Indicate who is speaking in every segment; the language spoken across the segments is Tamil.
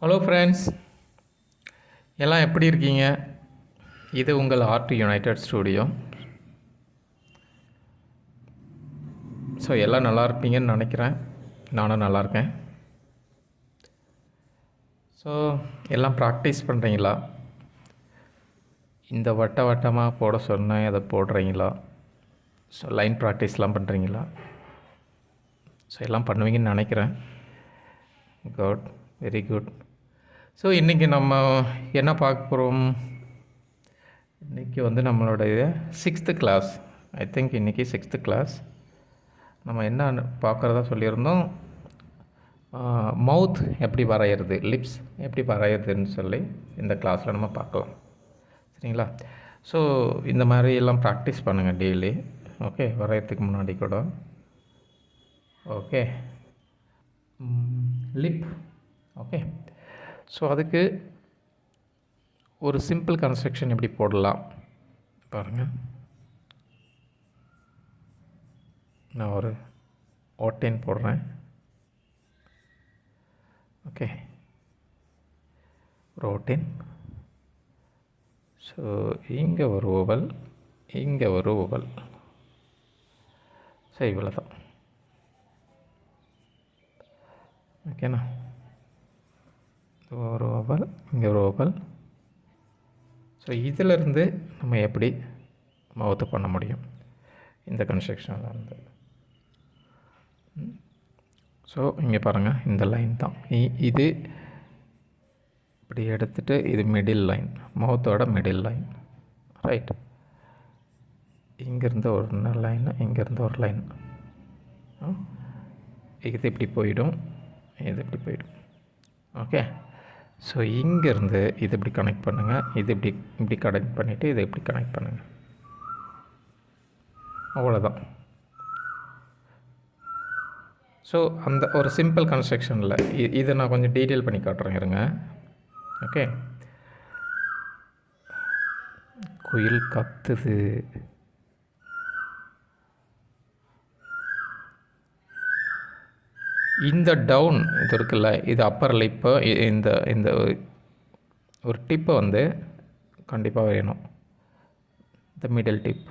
Speaker 1: ஹலோ ஃப்ரெண்ட்ஸ், எல்லாம் எப்படி இருக்கீங்க? இது உங்கள் ஆர்ட் யுனைடெட் ஸ்டூடியோ. ஸோ எல்லாம் நல்லா இருப்பீங்கன்னு நினைக்கிறேன். நானும் நல்லா இருக்கேன். ஸோ எல்லாம் ப்ராக்டிஸ் பண்ணுறீங்களா? இந்த வட்டமாக போட சொன்னேன், அதை போடுறீங்களா? ஸோ லைன் ப்ராக்டிஸ்லாம் பண்ணுறீங்களா? ஸோ எல்லாம் பண்ணுவீங்கன்னு நினைக்கிறேன். Good, very good. ஸோ இன்றைக்கி நம்ம என்ன பார்க்க போகிறோம்? இன்றைக்கி வந்து நம்மளுடைய 6th கிளாஸ். ஐ திங்க் இன்றைக்கி 6th கிளாஸ். நம்ம என்ன பார்க்குறதா சொல்லியிருந்தோம், மவுத் எப்படி வரைகிறது, லிப்ஸ் எப்படி வரைகிறதுன்னு சொல்லி இந்த கிளாஸில் நம்ம பார்க்கலாம். சரிங்களா? ஸோ இந்த மாதிரி எல்லாம் ப்ராக்டிஸ் பண்ணுங்கள் டெய்லி. ஓகே, வரைகிறதுக்கு முன்னாடி கூட. Okay, lip. ஓகே, ஸோ அதுக்கு ஒரு சிம்பிள் கன்ஸ்ட்ரக்ஷன் எப்படி போடலாம் பாருங்கள். நான் ஒரு ஓட்டேன் போடுறேன். ஓகே, ஒரு ஓட்டேன். ஸோ இங்கே ஒரு ஓவல், இங்கே ஒரு ஓவல். ஸோ இவ்வளோ தான். ஓகேண்ணா, ஒரு ஓவல், இங்கே ஒரு ஓவல். ஸோ இதிலேருந்து நம்ம எப்படி மவுத்து பண்ண முடியும் இந்த கன்ஸ்ட்ரக்ஷனில் இருந்து. ஸோ இங்கே பாருங்கள், இந்த லைன் தான் இது. இப்படி எடுத்துகிட்டு இது மிடில் லைன், மவுத்தோட மிடில் லைன். ரைட், இங்கேருந்து ஒரு லைன், இங்கேருந்து ஒரு லைன். இது இப்படி போயிடும், இது இப்படி போயிடும். ஓகே, ஸோ இங்கேருந்து இது இப்படி கனெக்ட் பண்ணுங்கள், இது இப்படி கனெக்ட் பண்ணிவிட்டு இதை இப்படி கனெக்ட் பண்ணுங்கள். அவ்வளோதான். ஸோ அந்த ஒரு சிம்பிள் கன்ஸ்ட்ரக்ஷனில் இதை நான் கொஞ்சம் டீட்டெயில் பண்ணி காட்டுறேன், இருங்க. ஓகே, குயில் கத்துது. இந்த டவுன் இது இருக்குல்ல, இது அப்பர் லிப்பு. இந்த இந்த ஒரு டிப்பை வந்து கண்டிப்பாக வேணும், இந்த மிடில் டிப்.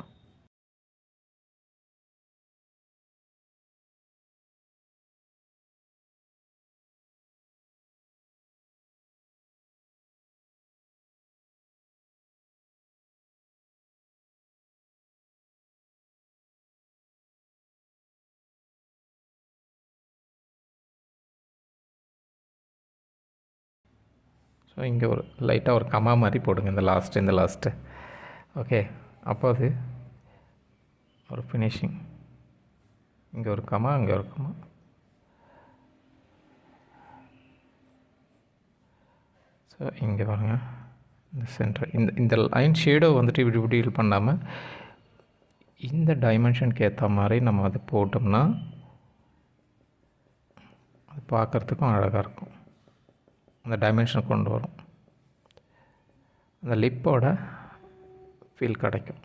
Speaker 1: ஸோ இங்கே ஒரு லைட்டாக ஒரு கமா மாதிரி போடுங்க, இந்த லாஸ்ட்டு. ஓகே, அப்போ அது ஒரு ஃபினிஷிங். இங்கே ஒரு கமா, இங்கே ஒரு கமா. ஸோ இங்கே பாருங்கள், இந்த சென்டர், இந்த லைன் ஷேடோ வந்துட்டு இப்படி இப்படி பண்ணாமல் இந்த டைமென்ஷனுக்கு ஏற்ற மாதிரி நம்ம அதை போட்டோம்னா அது பார்க்குறதுக்கும் அழகாக இருக்கும். அந்த டைமென்ஷனை கொண்டு வரும், அந்த லிப்போட ஃபீல் கிடைக்கும்.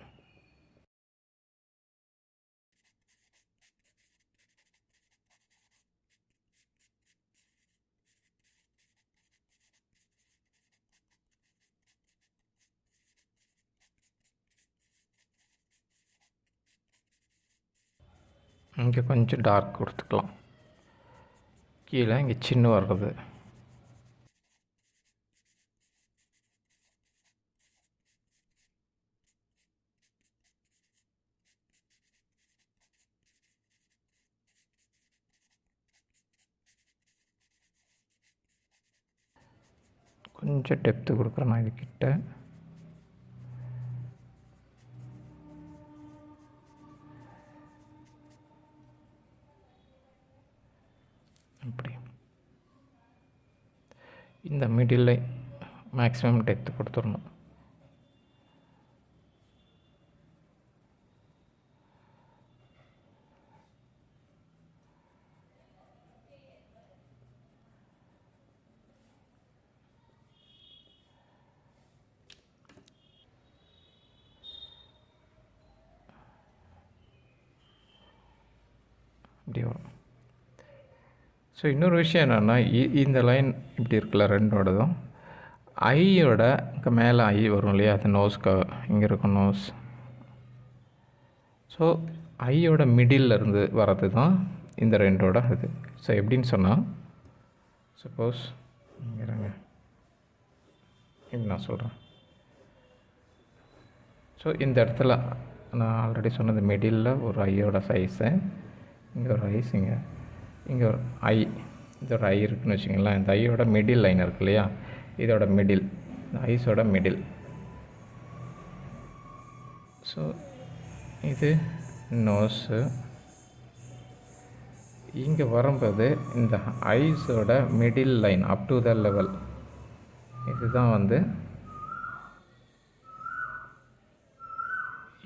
Speaker 1: இங்கே கொஞ்சம் டார்க் கொடுத்துக்கலாம், கீழே இங்கே சின்ன வர்றது. கொஞ்சம் டெப்த்து கொடுக்குறேன் நான் இதுக்கிட்ட. இப்படி இந்த மிடில் மேக்ஸிமம் டெப்த்து கொடுத்துடணும். இப்படி வரும். ஸோ ஸோ இன்னொரு விஷயம் என்னென்னா இந்த லைன் இப்படி இருக்குல்ல ரெண்டோடதும் ஐயோட மேலே ஐ வரும் இல்லையா, அது நோஸ்க்கு இங்கே இருக்கும் நோஸ். ஸோ ஐயோட மிடில் இருந்து வர்றது தான் இந்த ரெண்டோட இது. ஸோ எப்படின்னு சொன்னால், சப்போஸ் இருங்க இப்படி நான் சொல்கிறேன். ஸோ இந்த இடத்துல நான் ஆல்ரெடி சொன்னது மிடில் ஒரு ஐயோட சைஸு, இங்கே ஒரு ஐஸ், இங்கே ஒரு ஐ, இது ஒரு ஐ இருக்குதுன்னு வச்சுங்களேன். இந்த ஐயோட மிடில் லைன் இருக்கு இல்லையா, இதோட மிடில், இந்த ஐஸோட மிடில். ஸோ இது நோஸு. இங்கே வரும்போது இந்த ஐஸோட middle line up to the level, இதுதான் வந்து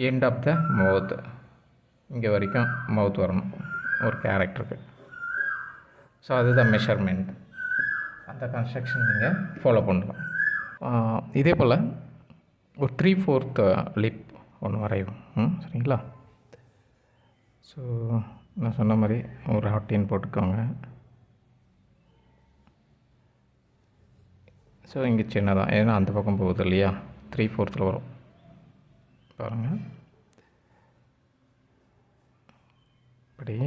Speaker 1: எண்ட் ஆஃப் த மவுத். இங்கே வரைக்கும் மவுத் வரணும் ஒரு கேரக்டருக்கு. ஸோ அதுதான் மெஷர்மெண்ட். அந்த கன்ஸ்ட்ரக்ஷன் நீங்கள் ஃபாலோ பண்ணலாம். இதே போல் ஒரு 3/4 லிப் ஒன்று வரையும், சரிங்களா? ஸோ நான் சொன்ன மாதிரி ஒரு ஹார்டின் போட்டுக்கோங்க. ஸோ இங்கே சின்னதாக, ஏன்னா அந்த பக்கம் போகுது இல்லையா, 3/4 வரும் பாருங்கள். இப்படி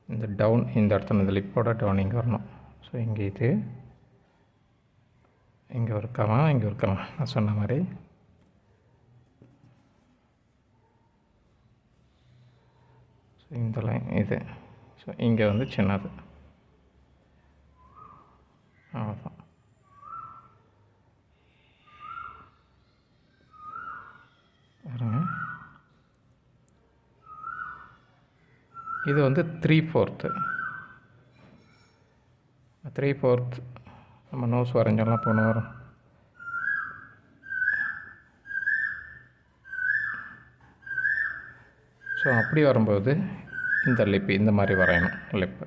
Speaker 1: இந்த டவுன், இந்த இடத்துல இந்த லிப்போட டவுன் இங்கே வரணும். ஸோ இங்கே இது, இங்கே ஒரு கமா, இங்கே ஒரு கமா, நான் சொன்ன மாதிரி. ஸோ இந்த லைன் இது. ஸோ இங்கே வந்து சின்னது, அவ்வளோதான். பாருங்க, இது வந்து 3/4. 3/4 நம்ம நோஸ் வரைஞ்செல்லாம் போன வரும். ஸோ அப்படி வரும்போது இந்த லிப்பு இந்த மாதிரி வரையணும், லிப்பு.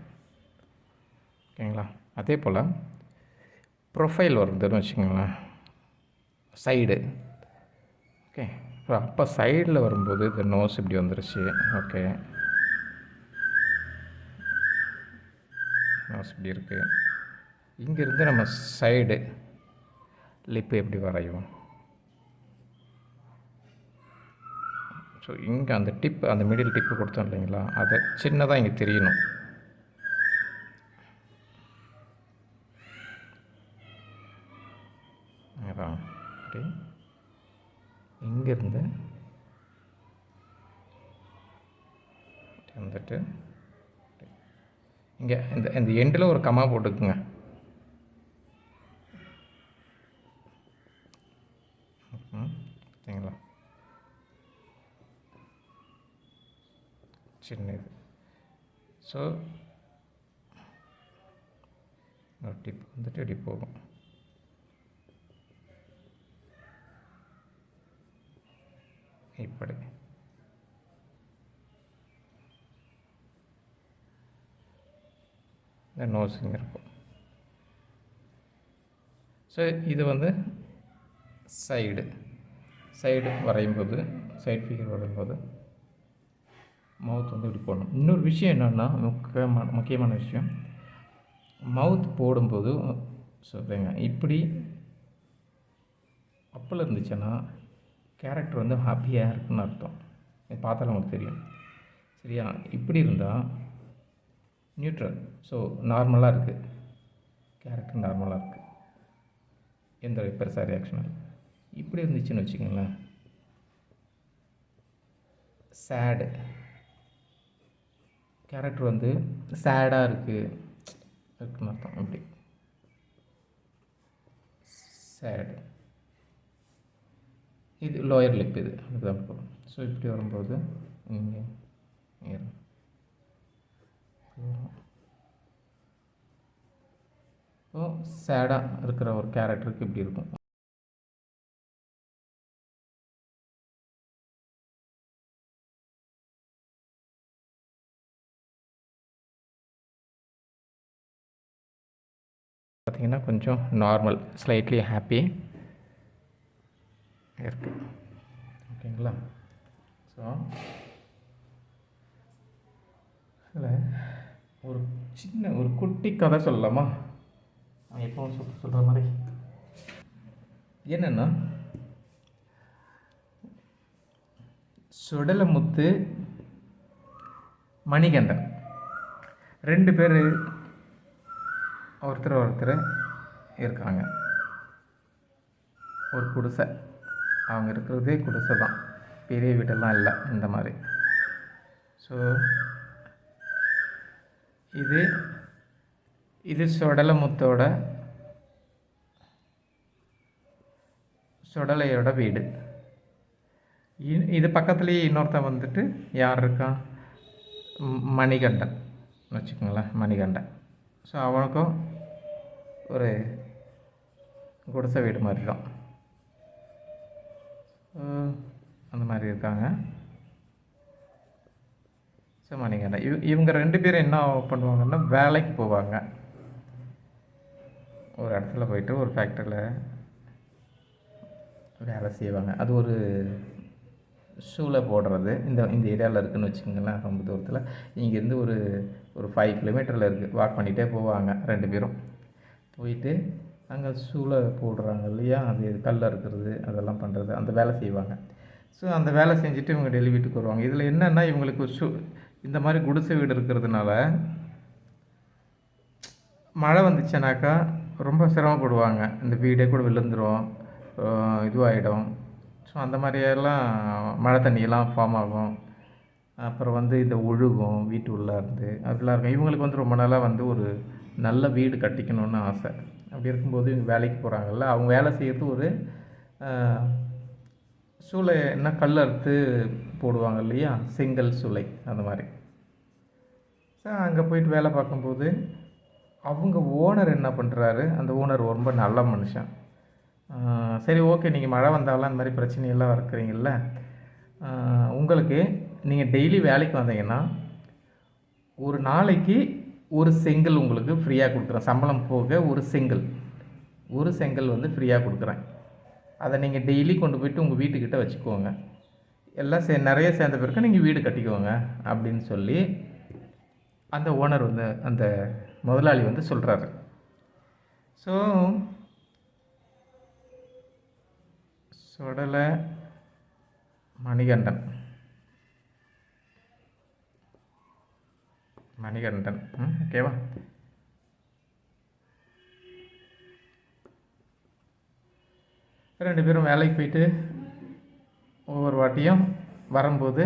Speaker 1: ஓகேங்களா? அதே போல் ப்ரொஃபைல் வருதுன்னு வச்சுக்கோங்களேன், சைடு. ஓகே, ஸோ அப்போ சைடில் வரும்போது இந்த நோஸ் இப்படி வந்துருச்சு. ஓகே, நோஸ் இப்படி இருக்குது. இங்கேருந்து நம்ம சைடு லிப்பு எப்படி வரையும்? ஸோ இங்கே அந்த டிப்பு, அந்த மிடில் டிப்பு கொடுத்தோம் இல்லைங்களா, அதை சின்னதாக இங்கே தெரியணும். அதான் அப்படி இங்கேருந்து வந்துட்டு இங்கே இந்த எண்டில் ஒரு கமா போட்டுக்குங்க. சரிங்களா? சின்ன இது. ஸோ ஒரு டிப் வந்துட்டு இப்படி போகும். இப்படி இந்த நோஸ் இங்கே இருக்கும். ஸோ இது வந்து சைடு வரையும்போது, சைடு ஃபிகர் வரையும்போது மவுத் வந்து இப்படி போடணும். இன்னொரு விஷயம் என்னென்னா, முக்கியமான விஷயம், மவுத் போடும்போது சொல்லுங்க, இப்படி அப்பில் இருந்துச்சுன்னா கேரக்டர் வந்து ஹாப்பியாக இருக்குன்னு அர்த்தம். பார்த்தாலும் உங்களுக்கு தெரியும், சரியா? இப்படி இருந்தால் நியூட்ரல். ஸோ நார்மலாக இருக்குது, கேரக்டர் நார்மலாக இருக்குது, எந்த பெருசாக ரியாக்ஷன் இல்லை. இப்படி இருந்துச்சுன்னு வச்சுக்கோங்களேன், சேடு, கேரக்டர் வந்து சேடாக இருக்குன்னு அர்த்தம். இப்படி சேடு, இது லோயர் லிப், இது அதுதான் போகும். ஸோ இப்படி வரும்போது இங்கே ஸோ சேடாக இருக்கிற ஒரு கேரக்டருக்கு இப்படி இருக்கும். பார்த்திங்கன்னா கொஞ்சம் நார்மல், ஸ்லைட்லி ஹாப்பி இருக்குது. ஓகேங்களா? ஸோ இதில் ஒரு சின்ன ஒரு குட்டி கதை சொல்லலாமா? நான் எப்பவும் சொல்கிற மாதிரி என்னென்னா, சுடலமுத்து, மணிகண்டன் 2 பேர் ஒருத்தர் இருக்காங்க. ஒரு குடிசை, அவங்க இருக்கிறதே குடிசை தான், பெரிய வீடெல்லாம் இல்லை இந்த மாதிரி. ஸோ இது சுடலையோட வீடு. இது பக்கத்துலேயே இன்னொருத்தன் வந்துட்டு யார் இருக்கான், மணிகண்டன் வச்சுக்கோங்களேன், மணிகண்டன். ஸோ அவனுக்கும் ஒரு குடிசை வீடு மாதிரி தான், அந்த மாதிரி இருக்காங்க. ஸோ மணிகண்டன் இவங்க 2 பேரும் என்ன பண்ணுவாங்கன்னா, வேலைக்கு போவாங்க. ஒரு இடத்துல போயிட்டு ஒரு ஃபேக்ட்ரியில் வேலை செய்வாங்க. அது ஒரு ஷூவில் போடுறது இந்த ஏரியாவில் இருக்குதுன்னு வச்சுக்கோங்களேன். ரொம்ப தூரத்தில் இங்கேருந்து ஒரு 5 கிலோமீட்டரில் இருக்குது. வாக் பண்ணிகிட்டே போவாங்க 2 பேரும். போயிட்டு அங்கே ஷூவில் போடுறாங்க இல்லையா, அது கல்லில் இருக்கிறது அதெல்லாம் பண்ணுறது, அந்த வேலை செய்வாங்க. ஸோ அந்த வேலை செஞ்சுட்டு இவங்க டெய்லி வீட்டுக்கு வருவாங்க. இதில் என்னென்னா, இவங்களுக்கு இந்த மாதிரி குடிசை வீடு இருக்கிறதுனால மழை வந்துச்சுனாக்கா ரொம்ப சிரமப்படுவாங்க. இந்த வீடே கூட விழுந்துடும், இதுவாகிடும். ஸோ அந்த மாதிரியெல்லாம் மழை தண்ணியெல்லாம் ஃபார்ம் ஆகும். அப்புறம் இந்த ஒழுகும் வீட்டு உள்ளே இருந்து அப்படிலாம் இருக்கும். இவங்களுக்கு ரொம்ப நாளாக ஒரு நல்ல வீடு கட்டிக்கணும்னு ஆசை. அப்படி இருக்கும்போது இவங்க வேலைக்கு போகிறாங்கல்ல, அவங்க வேலை செய்கிறது ஒரு சூளை, என்ன கல் அறுத்து போடுவாங்க இல்லையா, செங்கல் சூளை அந்த மாதிரி. ஸோ அங்கே போயிட்டு வேலை பார்க்கும்போது அவங்க ஓனர் என்ன பண்ணுறாரு, அந்த ஓனர் ரொம்ப நல்ல மனுஷன். சரி ஓகே, நீங்கள் மழை வந்தாலும் அந்த மாதிரி பிரச்சனையெல்லாம் இருக்கிறீங்கள, உங்களுக்கு நீங்கள் டெய்லி வேலைக்கு வந்தீங்கன்னா ஒரு நாளைக்கு ஒரு செங்கல் உங்களுக்கு ஃப்ரீயாக கொடுக்குறேன். சம்பளம் போக ஒரு செங்கல் ஃப்ரீயாக கொடுக்குறேன். அதை நீங்கள் டெய்லி கொண்டு போய்ட்டு உங்கள் வீட்டுக்கிட்ட வச்சுக்கோங்க. எல்லாம் நிறைய சேர்ந்த பிறகு நீங்கள் வீடு கட்டிக்கோங்க அப்படின்னு சொல்லி அந்த ஓனர் அந்த முதலாளி சொல்கிறாரு. ஸோ சுடலை மணிகண்டன் ஓகேவா? ரெண்டு பேரும் வேலைக்கு போயிட்டு ஒவ்வொரு வாட்டியும் வரும்போது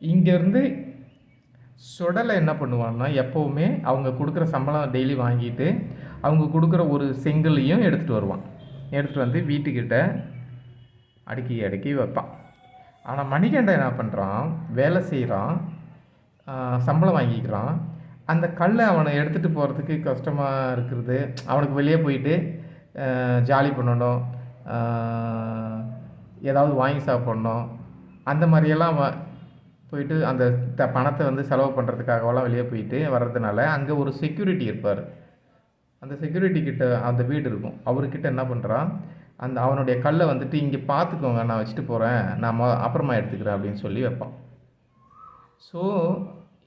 Speaker 1: இங்கேருந்து சுடலை என்ன பண்ணுவான்னா, எப்போவுமே அவங்க கொடுக்குற சம்பளம் டெய்லி வாங்கிட்டு அவங்க கொடுக்குற ஒரு செங்கலையும் எடுத்துகிட்டு வருவான். எடுத்துகிட்டு வந்து வீட்டுக்கிட்ட அடுக்கி வைப்பான். ஆனால் மணிகண்டன் என்ன பண்ணுறான், வேலை செய்கிறான், சம்பளம் வாங்கிக்கிறான். அந்த கல்லை அவனை எடுத்துகிட்டு போகிறதுக்கு கஷ்டமாக இருக்கிறது. அவனுக்கு வெளியே போயிட்டு ஜாலி பண்ணணும், ஏதாவது வாங்கி சாப்பிட்ணும், அந்த மாதிரியெல்லாம் போயிட்டு அந்த பணத்தை செலவு பண்ணுறதுக்காகவெல்லாம் வெளியே போயிட்டு வர்றதுனால அங்கே ஒரு செக்யூரிட்டி இருப்பார். அந்த செக்யூரிட்டி கிட்ட அந்த வீடு இருக்கும். அவர்கிட்ட என்ன பண்ணுறான், அவனுடைய கல்லை இங்கே பார்த்துக்கோங்க, நான் வச்சுட்டு போகிறேன், நான் அப்புறமா எடுத்துக்கிறேன் அப்படின்னு சொல்லி வைப்பான். ஸோ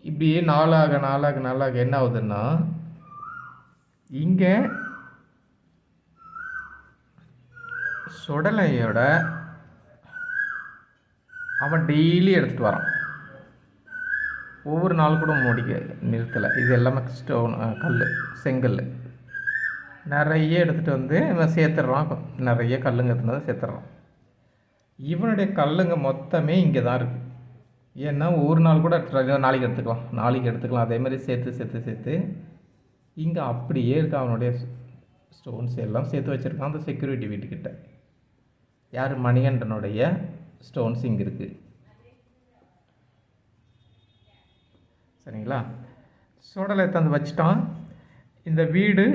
Speaker 1: இப்படியே நாளாக என்ன ஆகுதுன்னா, இங்கே சுடலையோட அவன் டெய்லி எடுத்துகிட்டு வரான். ஒவ்வொரு நாள் கூட நிறுத்தலை. இது எல்லாமே செங்கல் நிறைய எடுத்துகிட்டு இவன் சேர்த்துட்றான். நிறைய கல்லுங்க எடுத்துன்னு சேர்த்துட்றான். இவனுடைய கல்லுங்க மொத்தமே இங்கே தான் இருக்குது. ஏன்னா ஒரு நாள் கூட நாளைக்கு எடுத்துக்கலாம் அதேமாதிரி சேர்த்து இங்கே அப்படியே இருக்கு. அவனுடைய ஸ்டோன்ஸ் எல்லாம் சேர்த்து வச்சுருக்கான் அந்த செக்யூரிட்டி வீட்டுக்கிட்ட. யார், மணிகண்டனுடைய ஸ்டோன்ஸ் இங்கே இருக்குது. சரிங்களா? சுடலை எடுத்து வச்சுட்டான். இந்த வீடு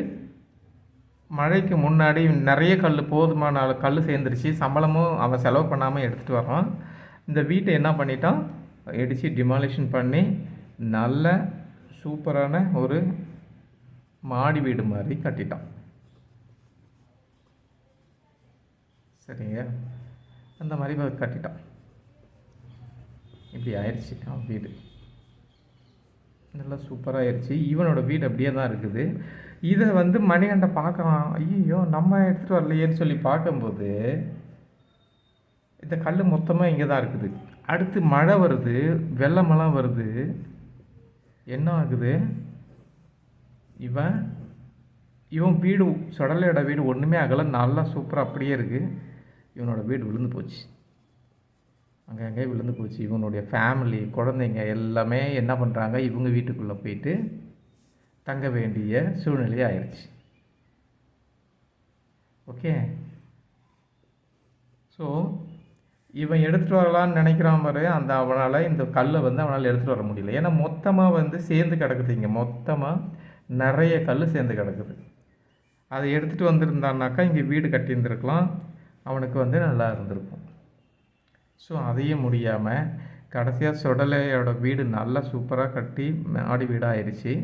Speaker 1: மழைக்கு முன்னாடி நிறைய போதுமான கல் சேர்ந்துருச்சு. சம்பளமும் அவன் செலவு பண்ணாமல் எடுத்துகிட்டு வரான். இந்த வீட்டை என்ன பண்ணிட்டான், இடித்து டிமாலிஷன் பண்ணி நல்ல சூப்பரான ஒரு மாடி வீடு மாதிரி கட்டிட்டான். சரிங்க, அந்த மாதிரி கட்டிட்டான். இப்படி ஆயிடுச்சு அவன் வீடு. நல்லா சூப்பராகிருச்சு. ஈவனோட வீடு அப்படியே தான் இருக்குது. இதை வந்து மணிகண்டன் பார்க்குறான். ஐயோ, நம்ம எடுத்துகிட்டு வரலையேன்னு சொல்லி பார்க்கும்போது இந்த கல் மொத்தமாக இங்கே தான் இருக்குது. அடுத்து மழை வருது, வெள்ளமெல்லாம் வருது. என்ன ஆகுது, இவன் இவன் வீடு சுடலையோட வீடு ஒன்றுமே ஆகலை, நல்லா சூப்பராக அப்படியே இருக்குது. இவனோட வீடு விழுந்து போச்சு, அங்கே விழுந்து போச்சு. இவனுடைய ஃபேமிலி, குழந்தைங்க எல்லாமே என்ன பண்ணுறாங்க, இவங்க வீட்டுக்குள்ளே போயிட்டு தங்க வேண்டிய சூழ்நிலை ஆயிடுச்சு. ஓகே, ஸோ இவன் எடுத்துகிட்டு வரலான்னு நினைக்கிறான் பாரு, அவனால் இந்த கல்லை வந்து அவனால் எடுத்துகிட்டு வர முடியல. ஏன்னா மொத்தமாக வந்து சேர்ந்து கிடக்குது, இங்கே மொத்தமாக நிறைய கல் சேர்ந்து கிடக்குது. அதை எடுத்துகிட்டு வந்திருந்தான்னாக்கா இங்கே வீடு கட்டியிருந்துருக்கலாம், அவனுக்கு வந்து நல்லா இருந்திருக்கும். ஸோ அதையும் முடியாமல் கடைசியாக சுடலையோட வீடு நல்லா சூப்பராக கட்டி மாடி வீடாக ஆயிடுச்சு.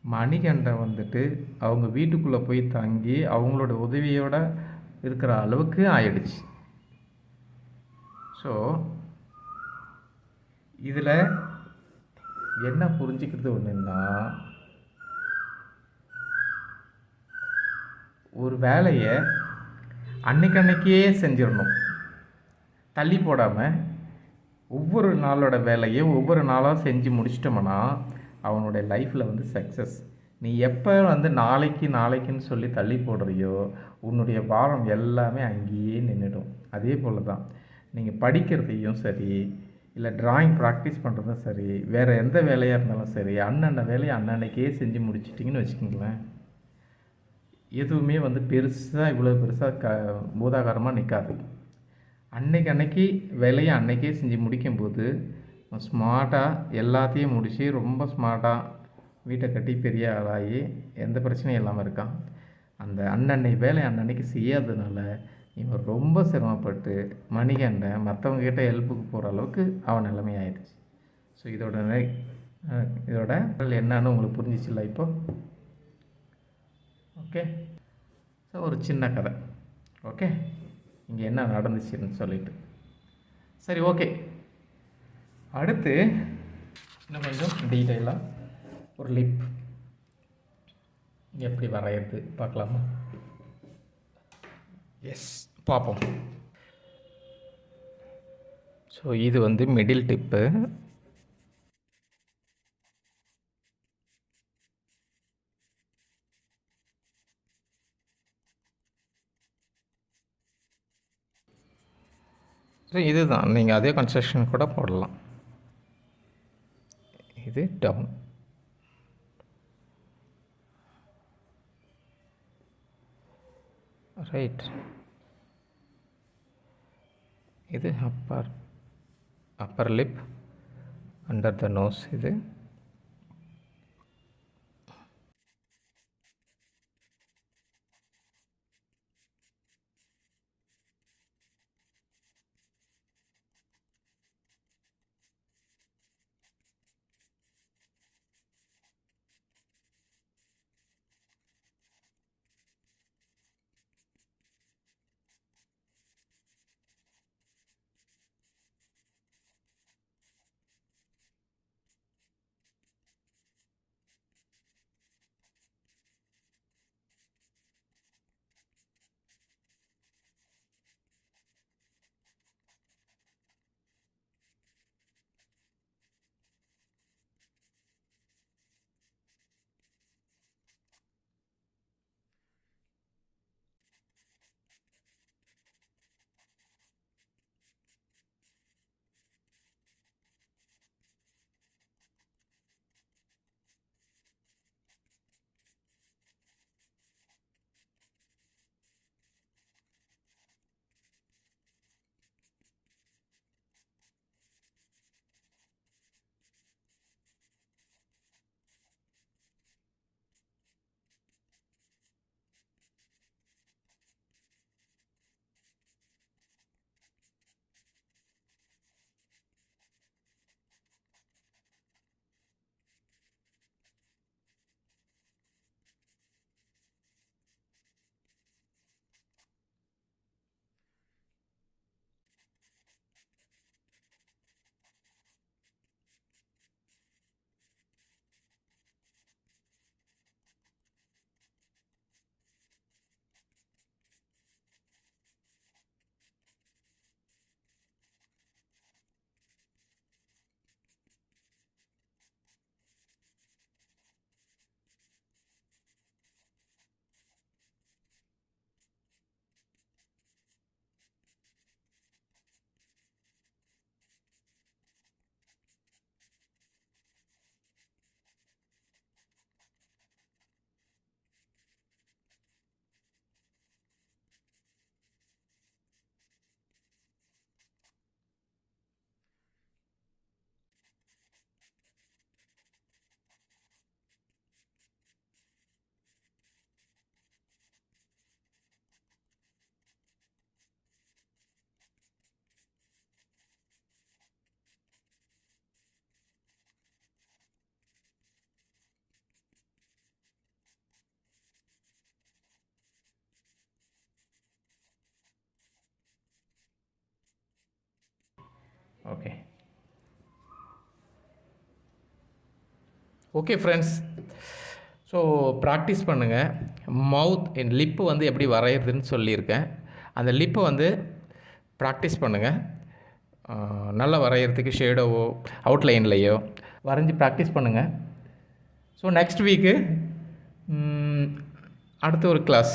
Speaker 1: மணிகண்டன் வந்துட்டு அவங்க வீட்டுக்குள்ளே போய் தங்கி அவங்களோட உதவியோடு இருக்கிற அளவுக்கு ஆயிடுச்சு. ஸோ இதில் என்ன புரிஞ்சுக்கிறது ஒன்றுன்னா, ஒரு வேலையை அன்னைக்கே செஞ்சிடணும், தள்ளி போடாமல் ஒவ்வொரு நாளோட வேலையை ஒவ்வொரு நாளாக செஞ்சு முடிச்சிட்டோம்னா அவனுடைய லைஃப்பில் வந்து சக்ஸஸ். நீ எப்போ வந்து நாளைக்குன்னு சொல்லி தள்ளி போடுறியோ உன்னுடைய பாரம் எல்லாமே அங்கேயே நின்றுடும். அதே போல் தான் நீங்கள் படிக்கிறதையும் சரி, இல்லை ட்ராயிங் ப்ராக்டிஸ் பண்ணுறதும் சரி, வேறு எந்த வேலையாக இருந்தாலும் சரி, அன்னன்ன வேலையை அன்னன்னைக்கே செஞ்சு முடிச்சிட்டிங்கன்னு வச்சுக்கோங்களேன், எதுவுமே வந்து பெருசாக இவ்வளோ பெருசாக பூதாகாரமாக நிற்காது. அன்னைக்கு வேலையை அன்னைக்கே செஞ்சு முடிக்கும்போது ஸ்மார்ட்டாக எல்லாத்தையும் முடித்து ரொம்ப ஸ்மார்ட்டாக வீட்டை கட்டி பெரிய ஆளாகி எந்த பிரச்சனையும் இல்லாமல் இருக்கான். அந்த அன்னன்னை வேலை அன்னன்னைக்கு செய்யாததுனால இவன் ரொம்ப சிரமப்பட்டு மணிகண்டன் மற்றவங்ககிட்ட ஹெல்ப்புக்கு போகிற அளவுக்கு அவன் நிலைமை ஆயிடுச்சு. ஸோ இதோட என்னன்னு உங்களுக்கு புரிஞ்சிச்சுல்ல இப்போ? ஓகே, ஸோ ஒரு சின்ன கதை. ஓகே, இங்கே என்ன நடந்துச்சுன்னு சொல்லிட்டு சரி. ஓகே, அடுத்து இன்னும் கொஞ்சம் டீட்டெயிலாக ஒரு லிப் எப்படி வரையிறது பார்க்கலாமா? எஸ், பார்ப்போம். ஸோ இது வந்து மிடில் டிப்பு. ஸோ இதுதான், நீங்கள் அதே கன்ஸ்ட்ரக்ஷன் கூட போடலாம். இது டவுன். ரைட், இது upper lip, under the nose. இது okay okay friends, so practice பண்ணுங்கள். என் லிப்பு வந்து எப்படி வரைகிறதுன்னு சொல்லியிருக்கேன். அந்த லிப்பை வந்து ப்ராக்டிஸ் பண்ணுங்கள். நல்லா வரைகிறதுக்கு ஷேடோவோ அவுட்லைன்லையோ வரைஞ்சி ப்ராக்டிஸ் பண்ணுங்கள். ஸோ நெக்ஸ்ட் வீக்கு அடுத்த ஒரு கிளாஸ்,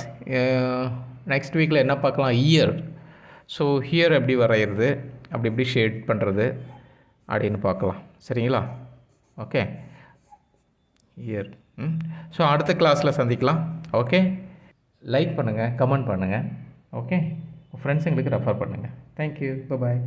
Speaker 1: நெக்ஸ்ட் வீக்கில் என்ன பார்க்கலாம், இயர். ஸோ ஹியர் எப்படி வரைகிறது, அப்படி எப்படி ஷேட் பண்ணுறது அப்படின்னு பார்க்கலாம். சரிங்களா? Okay, year. ஸோ அடுத்த கிளாஸில் சந்திக்கலாம். ஓகே, லைக் பண்ணுங்கள், கமெண்ட் பண்ணுங்கள். ஓகே, ஃப்ரெண்ட்ஸுங்களுக்கு ரெஃபர் பண்ணுங்கள். தேங்க்யூ, பாய்.